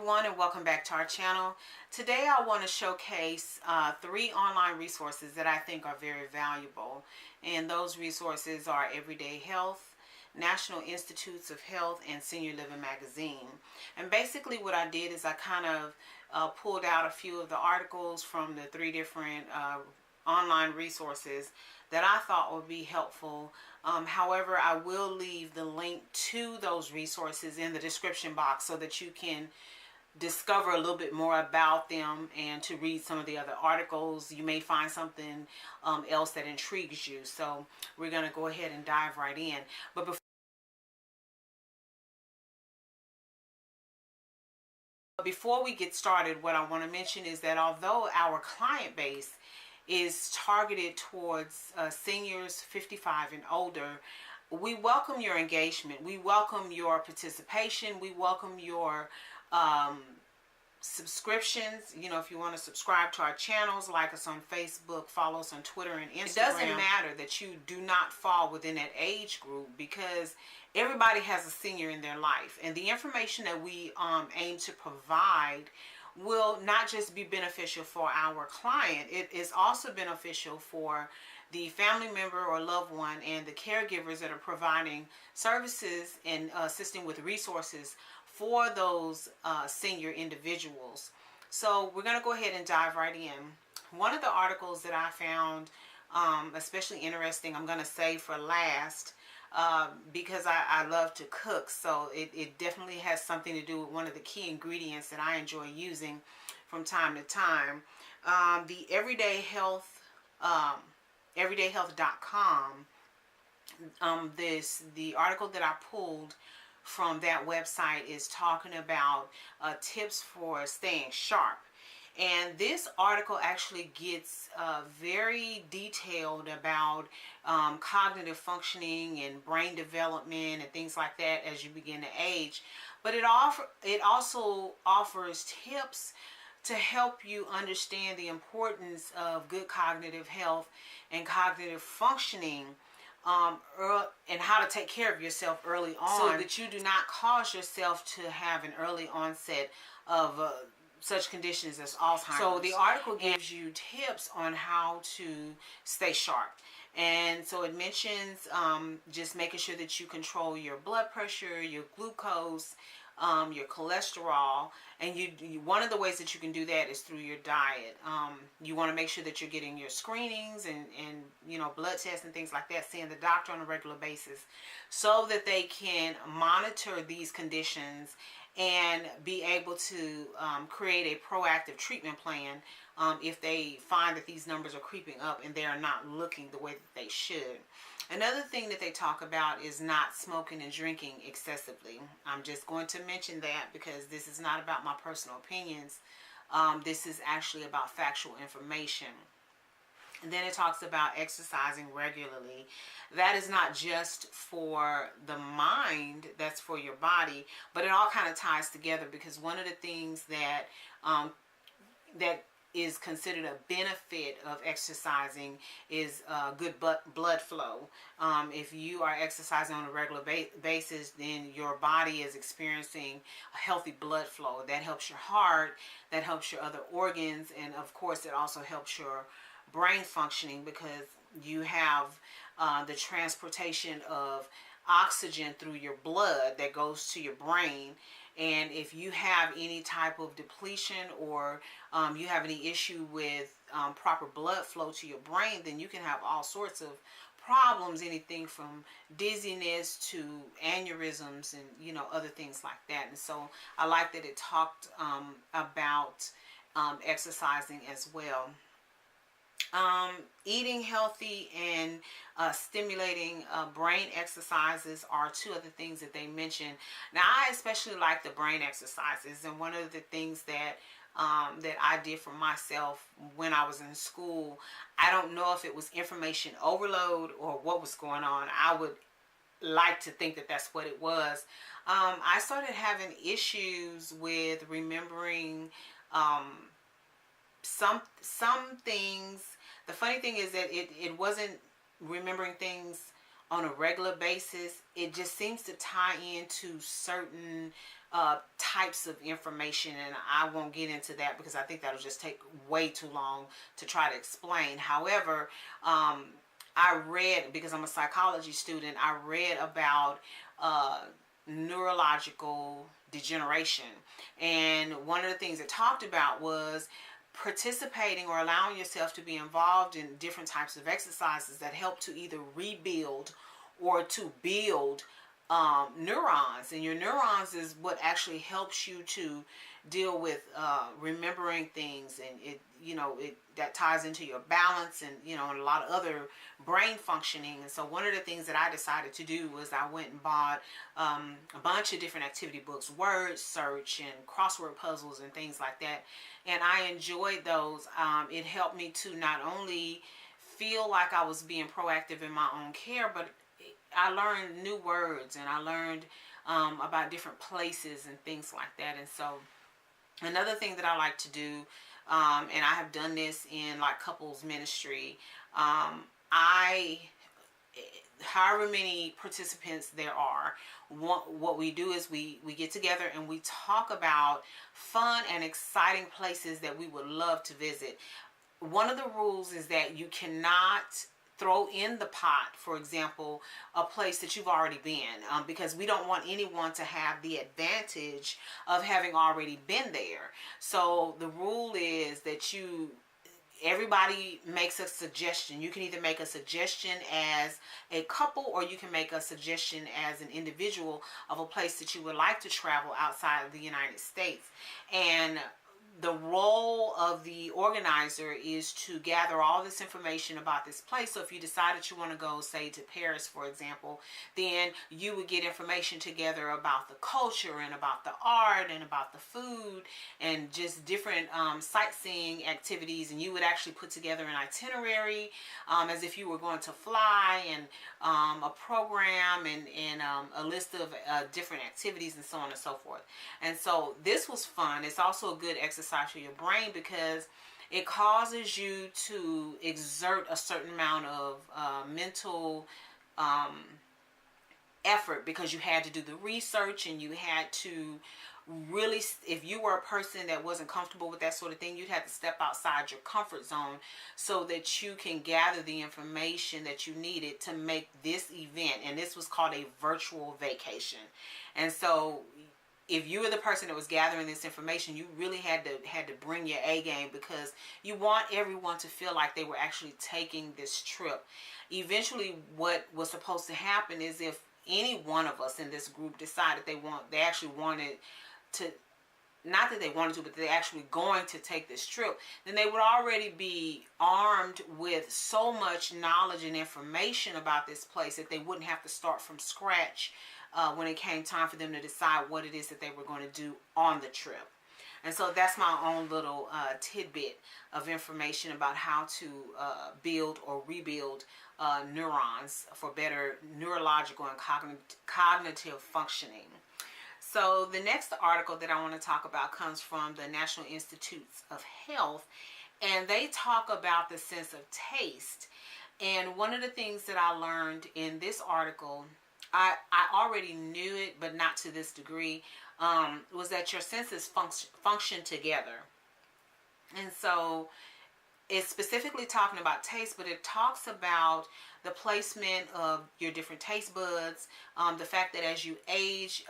everyone, and welcome back to our channel. Today I want to showcase 3 online resources that I think are very valuable, and those resources are Everyday Health, National Institutes of Health, and Senior Living Magazine. And basically what I did is I kind of pulled out a few of the articles from the 3 different online resources that I thought would be helpful. However, I will leave the link to those resources in the description box so that you can discover a little bit more about them and to read some of the other articles. You may find something else that intrigues you. So we're going to go ahead and dive right in. But before we get started, what I want to mention is that although our client base is targeted towards seniors 55 and older, we welcome your engagement. We welcome your participation. We welcome your subscriptions. You know, if you want to subscribe to our channels, like us on Facebook, follow us on Twitter and Instagram. It doesn't matter that you do not fall within that age group, because everybody has a senior in their life, and the information that we aim to provide will not just be beneficial for our client, it is also beneficial for the family member or loved one and the caregivers that are providing services and assisting with resources for those senior individuals. So we're going to go ahead and dive right in. One of the articles that I found especially interesting, I'm going to save for last, because I love to cook, so it definitely has something to do with one of the key ingredients that I enjoy using from time to time. The Everyday Health, everydayhealth.com, the article that I pulled from that website is talking about tips for staying sharp. And this article actually gets very detailed about cognitive functioning and brain development and things like that as you begin to age. But it also offers tips to help you understand the importance of good cognitive health and cognitive functioning, and how to take care of yourself early on, so that you do not cause yourself to have an early onset of such conditions as Alzheimer's. So the article gives you tips on how to stay sharp. And so it mentions just making sure that you control your blood pressure, your glucose, your cholesterol, and one of the ways that you can do that is through your diet. You want to make sure that you're getting your screenings and you know, blood tests and things like that, seeing the doctor on a regular basis, so that they can monitor these conditions and be able to create a proactive treatment plan if they find that these numbers are creeping up and they are not looking the way that they should. Another thing that they talk about is not smoking and drinking excessively. I'm just going to mention that because this is not about my personal opinions. This is actually about factual information. And then it talks about exercising regularly. That is not just for the mind, that's for your body, but it all kind of ties together, because one of the things that that is considered a benefit of exercising is good blood flow. If you are exercising on a regular basis, then your body is experiencing a healthy blood flow. That helps your heart, that helps your other organs, and of course it also helps your brain functioning, because you have the transportation of oxygen through your blood that goes to your brain. And if you have any type of depletion, or you have any issue with proper blood flow to your brain, then you can have all sorts of problems, anything from dizziness to aneurysms and, you know, other things like that. And so I like that it talked about exercising as well. Eating healthy and stimulating brain exercises are 2 other things that they mention. Now, I especially like the brain exercises, and one of the things that that I did for myself when I was in school, I don't know if it was information overload or what was going on. I would like to think that that's what it was. I started having issues with remembering some things. The funny thing is that it wasn't remembering things on a regular basis, it just seems to tie into certain types of information, and I won't get into that because I think that'll just take way too long to try to explain. However, I read, because I'm a psychology student, I read about neurological degeneration, and one of the things it talked about was participating or allowing yourself to be involved in different types of exercises that help to either rebuild or to build neurons. And your neurons is what actually helps you to deal with remembering things, and it that ties into your balance, and and a lot of other brain functioning. And so one of the things that I decided to do was I went and bought a bunch of different activity books, word search and crossword puzzles and things like that, and I enjoyed those. It helped me to not only feel like I was being proactive in my own care, but I learned new words, and I learned about different places and things like that. And so another thing that I like to do, and I have done this in like couples ministry, however many participants there are, what we do is we get together and we talk about fun and exciting places that we would love to visit. One of the rules is that you cannot throw in the pot, for example, a place that you've already been, because we don't want anyone to have the advantage of having already been there. So the rule is that everybody makes a suggestion. You can either make a suggestion as a couple, or you can make a suggestion as an individual of a place that you would like to travel outside of the United States. And the role of the organizer is to gather all this information about this place. So if you decide that you want to go, say, to Paris, for example, then you would get information together about the culture and about the art and about the food and just different sightseeing activities. And you would actually put together an itinerary as if you were going to fly, and a program, and a list of different activities and so on and so forth. And so this was fun. It's also a good exercise for your brain because it causes you to exert a certain amount of mental effort, because you had to do the research, and you had to really, if you were a person that wasn't comfortable with that sort of thing, you'd have to step outside your comfort zone so that you can gather the information that you needed to make this event. And this was called a virtual vacation. And so if you were the person that was gathering this information, you really had to bring your A game, because you want everyone to feel like they were actually taking this trip. Eventually, what was supposed to happen is, if any one of us in this group decided they actually wanted to, not that they wanted to, but they're actually going to take this trip, then they would already be armed with so much knowledge and information about this place that they wouldn't have to start from scratch when it came time for them to decide what it is that they were going to do on the trip. And so that's my own little tidbit of information about how to build or rebuild neurons for better neurological and cognitive functioning. So the next article that I want to talk about comes from the National Institutes of Health, and they talk about the sense of taste. And one of the things that I learned in this article, I already knew it, but not to this degree, was that your senses function together. And so it's specifically talking about taste, but it talks about the placement of your different taste buds, the fact that as you age,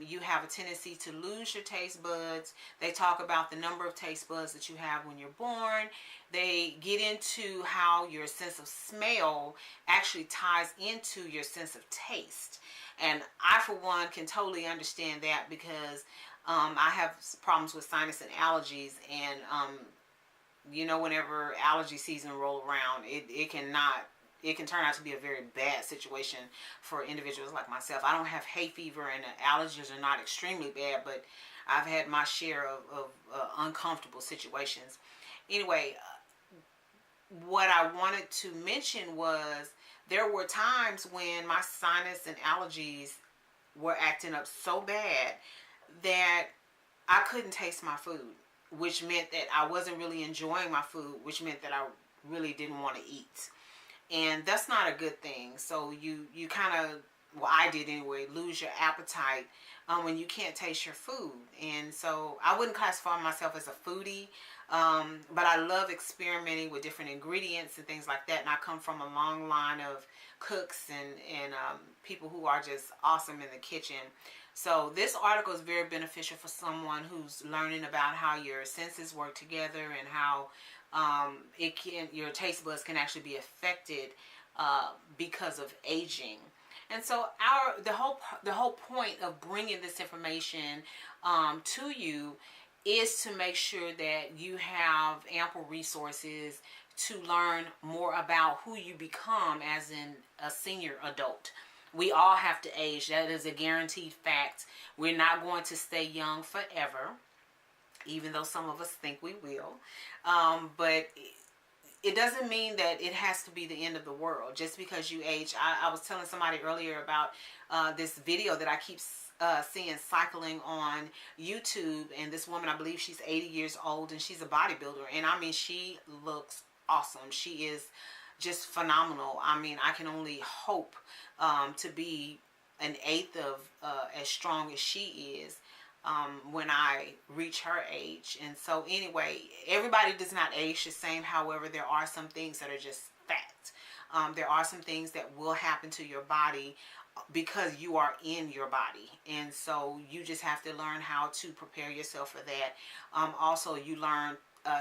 you have a tendency to lose your taste buds. They talk about the number of taste buds that you have when you're born. They get into how your sense of smell actually ties into your sense of taste. And I, for one, can totally understand that, because I have problems with sinus and allergies, and whenever allergy season roll around, it can turn out to be a very bad situation for individuals like myself. I don't have hay fever, and the allergies are not extremely bad, but I've had my share of uncomfortable situations. Anyway, what I wanted to mention was there were times when my sinus and allergies were acting up so bad that I couldn't taste my food, which meant that I wasn't really enjoying my food, which meant that I really didn't want to eat. and that's not a good thing. So you kind of, well, I did anyway, lose your appetite when you can't taste your food. And so I wouldn't classify myself as a foodie, but I love experimenting with different ingredients and things like that. And I come from a long line of cooks and people who are just awesome in the kitchen. So this article is very beneficial for someone who's learning about how your senses work together and how your taste buds can actually be affected because of aging. And so the whole point of bringing this information to you is to make sure that you have ample resources to learn more about who you become as in a senior adult. We all have to age. That is a guaranteed fact. We're not going to stay young forever, even though some of us think we will. But it doesn't mean that it has to be the end of the world just because you age. I was telling somebody earlier about this video that I keep seeing cycling on YouTube, and this woman, I believe she's 80 years old, and she's a bodybuilder, and I mean, she looks awesome. She is just phenomenal. I mean, I can only hope to be an eighth of as strong as she is when I reach her age. And so anyway, everybody does not age the same. However, there are some things that are just fact. There are some things that will happen to your body because you are in your body, and so you just have to learn how to prepare yourself for that. Also, you learn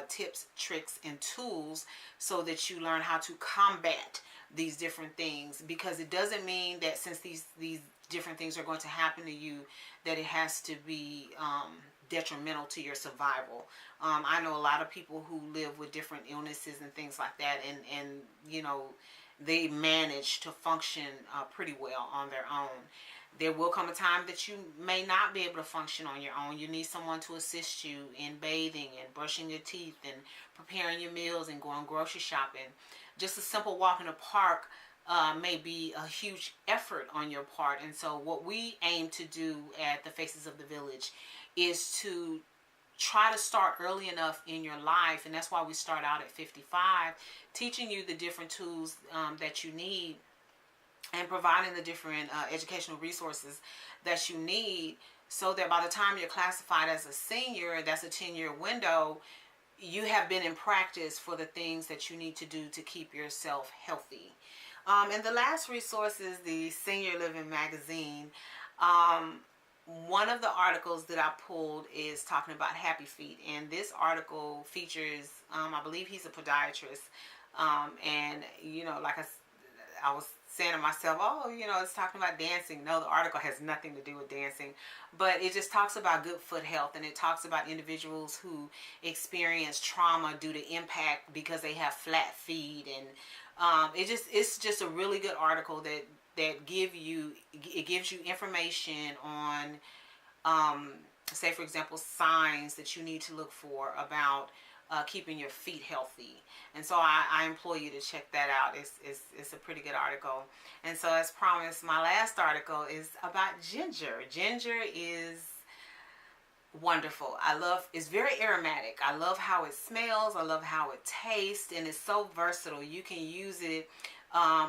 tips, tricks, and tools so that you learn how to combat these different things, because it doesn't mean that since these different things are going to happen to you that it has to be detrimental to your survival. I know a lot of people who live with different illnesses and things like that, and you know, they manage to function pretty well on their own. There will come a time that you may not be able to function on your own. You need someone to assist you in bathing and brushing your teeth and preparing your meals and going grocery shopping. Just a simple walk in the park may be a huge effort on your part. And so what we aim to do at the Faces of the Village is to try to start early enough in your life, and that's why we start out at 55, teaching you the different tools that you need and providing the different educational resources that you need, so that by the time you're classified as a senior, that's a 10-year window, you have been in practice for the things that you need to do to keep yourself healthy. And the last resource is the Senior Living magazine. One of the articles that I pulled is talking about Happy Feet, and this article features, I believe he's a podiatrist, and you know, like I was saying to myself, oh, you know, it's talking about dancing. No, the article has nothing to do with dancing, but it just talks about good foot health, and it talks about individuals who experience trauma due to impact because they have flat feet, and it's just a really good article that gives you information on say for example signs that you need to look for about keeping your feet healthy. And so I implore you to check that out. It's a pretty good article. And so as promised, my last article is about ginger. Ginger is wonderful. It's very aromatic. I love how it smells. I love how it tastes, and it's so versatile. You can use it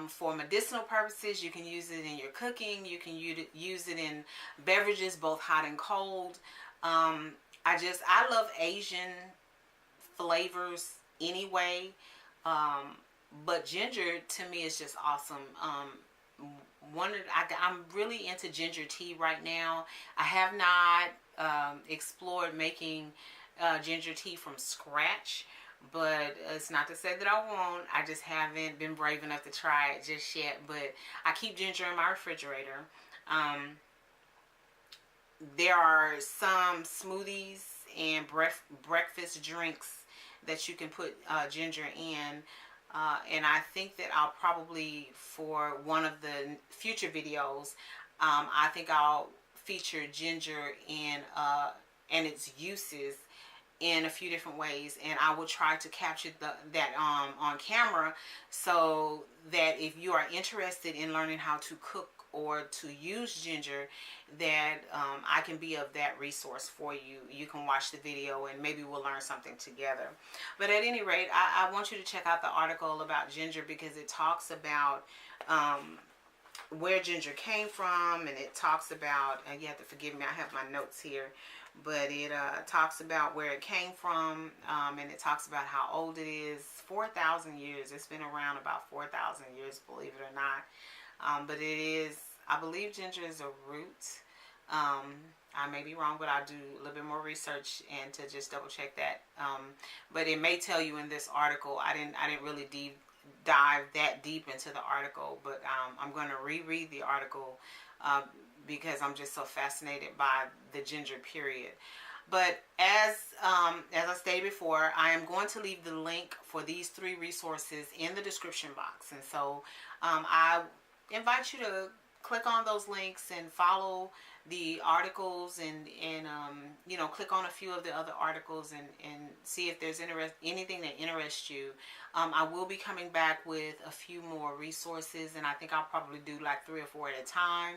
for medicinal purposes. You can use it in your cooking. You can use it in beverages, both hot and cold. I love Asian flavors anyway, but ginger to me is just awesome. I'm really into ginger tea right now. I have not explored making ginger tea from scratch, but it's not to say that I won't. I just haven't been brave enough to try it just yet. But I keep ginger in my refrigerator. There are some smoothies and breakfast drinks that you can put ginger in, and I think that I'll probably, for one of the future videos, I think I'll feature ginger and its uses in a few different ways, and I will try to capture that on camera, so that if you are interested in learning how to cook or to use ginger, that I can be of that resource for you. You can watch the video and maybe we'll learn something together. But at any rate, I want you to check out the article about ginger, because it talks about where ginger came from, and it talks about, and you have to forgive me, I have my notes here, but it talks about where it came from, and it talks about how old it is. 4,000 years. It's been around about 4,000 years, believe it or not. But it is, I believe ginger is a root. I may be wrong, but I'll do a little bit more research and to just double check that. But it may tell you in this article. I didn't really dive that deep into the article, but I'm going to reread the article because I'm just so fascinated by the ginger period. But as I stated before, I am going to leave the link for these 3 resources in the description box, and so I invite you to click on those links and follow the articles, and you know, click on a few of the other articles and see if there's anything that interests you. I will be coming back with a few more resources, and I think I'll probably do like 3 or 4 at a time.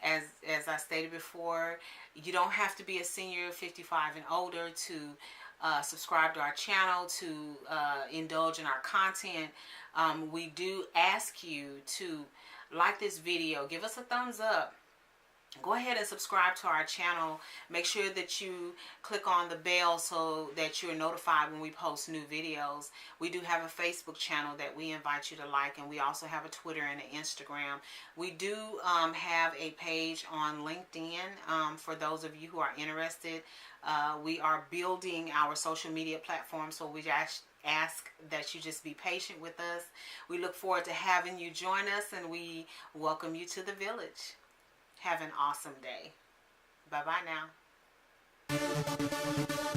As I stated before, you don't have to be a senior 55 and older to subscribe to our channel, to indulge in our content. We do ask you to like this video, give us a thumbs up, go ahead and subscribe to our channel. Make sure that you click on the bell so that you're notified when we post new videos. We do have a Facebook channel that we invite you to like, and we also have a Twitter and an Instagram. We do have a page on LinkedIn for those of you who are interested. We are building our social media platform, so we just ask that you just be patient with us. We look forward to having you join us, and we welcome you to the village. Have an awesome day. Bye-bye now.